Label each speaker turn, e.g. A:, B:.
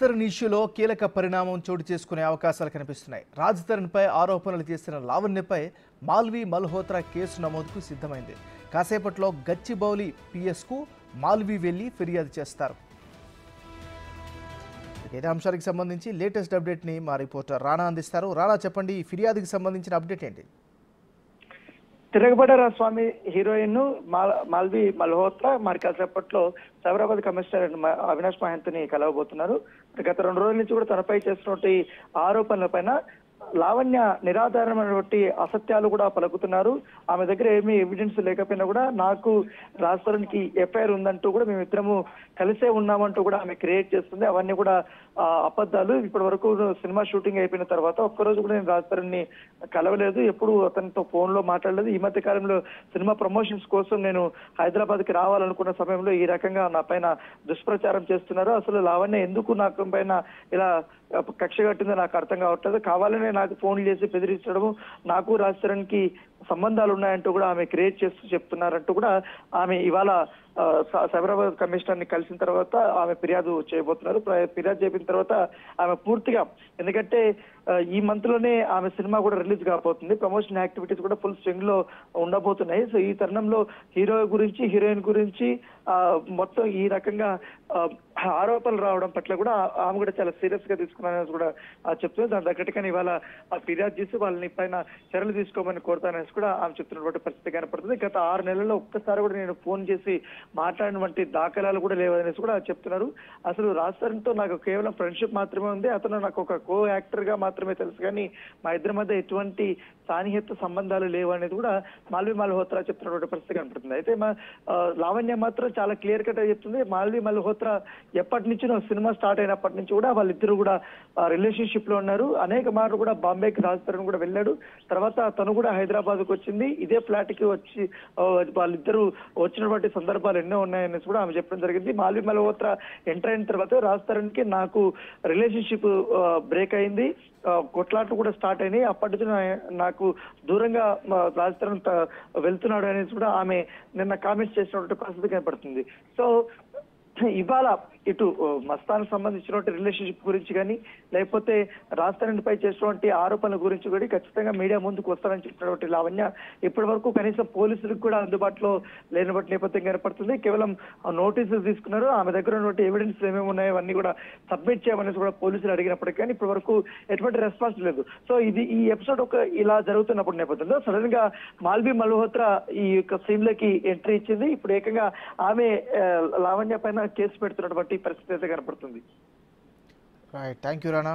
A: తరుణ్ ఇష్యూలో కీలక పరిణామం చోటు చేసుకునే అవకాశాలు కనిపిస్తున్నాయి. తరుణ్పై ఆరోపణలు చేసిన లావణ్యపై మాల్వి మల్హోత్రా కేసు నమోదుకు సిద్ధమైంది. కాసేపట్లో గచ్చిబౌలి పిఎస్కు మాల్వి వెళ్లి ఫిర్యాదు చేస్తారు. ఇదే అంశానికి సంబంధించి లేటెస్ట్ అప్డేట్ని మా రిపోర్టర్ రాణా అందిస్తారు. రాణా, చెప్పండి, ఈ ఫిర్యాదుకి సంబంధించిన అప్డేట్ ఏంటి?
B: తిరగబడ్డారా స్వామి హీరోయిన్ మాల్వి మల్హోత్రా మరి కాసేపట్లో సైబరాబాద్ కమిషనర్ అవినాష్ మహంత్ని కలవబోతున్నారు. గత 2 రోజుల నుంచి కూడా తనపై చేసినటువంటి ఆరోపణలపైన లావణ్య నిరాధారమైనటువంటి అసత్యాలు కూడా పలుకుతున్నారు. ఆమె దగ్గర ఏమీ ఎవిడెన్స్ లేకపోయినా కూడా నాకు తరుణ్కి ఎఫ్ఐఆర్ ఉందంటూ కూడా మేమిద్దరము కలిసే ఉన్నామంటూ కూడా ఆమె క్రియేట్ చేస్తుంది. అవన్నీ కూడా అబద్ధాలు. ఇప్పటి వరకు సినిమా షూటింగ్ అయిపోయిన తర్వాత ఒక్కరోజు కూడా నేను తరుణ్ని కలవలేదు, ఎప్పుడు అతనితో ఫోన్ లో మాట్లాడలేదు. ఈ మధ్య కాలంలో సినిమా ప్రమోషన్స్ కోసం నేను హైదరాబాద్ కి రావాలనుకున్న సమయంలో ఈ రకంగా నా పైన దుష్ప్రచారం చేస్తున్నారు. అసలు లావణ్య ఎందుకు నాకు పైన ఇలా కక్ష కట్టిందో నాకు అర్థం కావట్లేదు. కావాలనే నాకు ఫోన్లు చేసి బెదిరించడము, నాకు తరుణ్కి సంబంధాలు ఉన్నాయంటూ కూడా ఆమె క్రియేట్ చేస్తూ చెప్తున్నారంటూ కూడా ఆమె ఇవాళ సైబరాబాద్ కమిషనర్ ని కలిసిన తర్వాత ఆమె ఫిర్యాదు చేయబోతున్నారు. ఫిర్యాదు చేసిన తర్వాత ఆమె పూర్తిగా, ఎందుకంటే ఈ మంత్ లోనే ఆమె సినిమా కూడా రిలీజ్ కాబోతుంది, ప్రమోషన్ యాక్టివిటీస్ కూడా ఫుల్ స్వింగ్ లో ఉండబోతున్నాయి. సో ఈ తరుణంలో హీరో గురించి, హీరోయిన్ గురించి మొత్తం ఈ రకంగా ఆరోపణలు రావడం పట్ల కూడా ఆమె కూడా చాలా సీరియస్ గా తీసుకున్నానని కూడా చెప్తుంది. దాని తగ్గట్టుగానే ఇవాళ ఫిర్యాదు చేసి వాళ్ళని పైన చర్యలు తీసుకోమని కోరుతానని కూడా ఆమె చెప్తున్నటువంటి పరిస్థితి కనపడుతుంది. గత 6 నెలల్లో ఒక్కసారి కూడా నేను ఫోన్ చేసి మాట్లాడినటువంటి దాఖలాలు కూడా లేవనేసి కూడా చెప్తున్నారు. అసలు తరుణ్తో నాకు కేవలం ఫ్రెండ్షిప్ మాత్రమే ఉంది, అతను నాకు ఒక కో యాక్టర్ గా మాత్రమే తెలుసు, కానీ మా ఇద్దరి మధ్య ఎటువంటి సాన్నిహిత సంబంధాలు లేవు అనేది కూడా మాల్వి మల్హోత్రా చెప్తున్నటువంటి పరిస్థితి కనపడుతుంది. అయితే లావణ్య మాత్రం చాలా క్లియర్ కట్ గా చెప్తుంది. మాల్వి మల్హోత్రా ఎప్పటి నుంచో సినిమా స్టార్ట్ అయినప్పటి నుంచి కూడా వాళ్ళిద్దరు కూడా రిలేషన్షిప్ లో ఉన్నారు. అనేక మార్లు కూడా బాంబేకి తరుణ్ కూడా వెళ్ళాడు. తర్వాత తను కూడా హైదరాబాద్ కు వచ్చింది. ఇదే ఫ్లాట్ కి వచ్చి వాళ్ళిద్దరూ వచ్చినటువంటి సందర్భాలు ఎన్నో ఉన్నాయని కూడా ఆమె చెప్పడం జరిగింది. మాల్వి మల్హోత్రా ఎంటర్ అయిన తర్వాత తరుణ్కి నాకు రిలేషన్షిప్ బ్రేక్ అయింది, కొట్లాట్లు కూడా స్టార్ట్ అయినాయి. అప్పటి నుంచి నాకు దూరంగా తరుణ్ వెళ్తున్నాడు అనేసి కూడా ఆమె నిన్న కామెంట్స్ చేసినటువంటి పరిస్థితి కనపడుతుంది. సో ఇవాళ ఇటు మస్తానికి సంబంధించినటువంటి రిలేషన్షిప్ గురించి కానీ, లేకపోతే తరుణ్పై చేసినటువంటి ఆరోపణల గురించి కూడా ఖచ్చితంగా మీడియా ముందుకు వస్తారని చెప్పినటువంటి లావణ్య ఇప్పటి వరకు కనీసం పోలీసులకు కూడా అందుబాటులో లేనటువంటి నేపథ్యం కనపడుతుంది. కేవలం నోటీసులు తీసుకున్నారు. ఆమె దగ్గర ఉన్నటువంటి ఎవిడెన్స్ ఏమేమి ఉన్నాయో అవన్నీ కూడా సబ్మిట్ చేయమనేసి కూడా పోలీసులు అడిగినప్పటికీ కానీ ఇప్పటి వరకు ఎటువంటి రెస్పాన్స్ లేదు. సో ఈ ఎపిసోడ్ ఇలా జరుగుతున్నప్పుడు నేపథ్యంలో సడన్ గా మాల్వి మల్హోత్రా ఈ యొక్క సీన్ లోకి ఎంట్రీ ఇచ్చింది. ఇప్పుడు ఏకంగా ఆమె లావణ్య పైన కేసు పెడుతున్నటువంటి పరిస్థితి అయితే కనపడుతుంది.
A: Right, thank you Rana.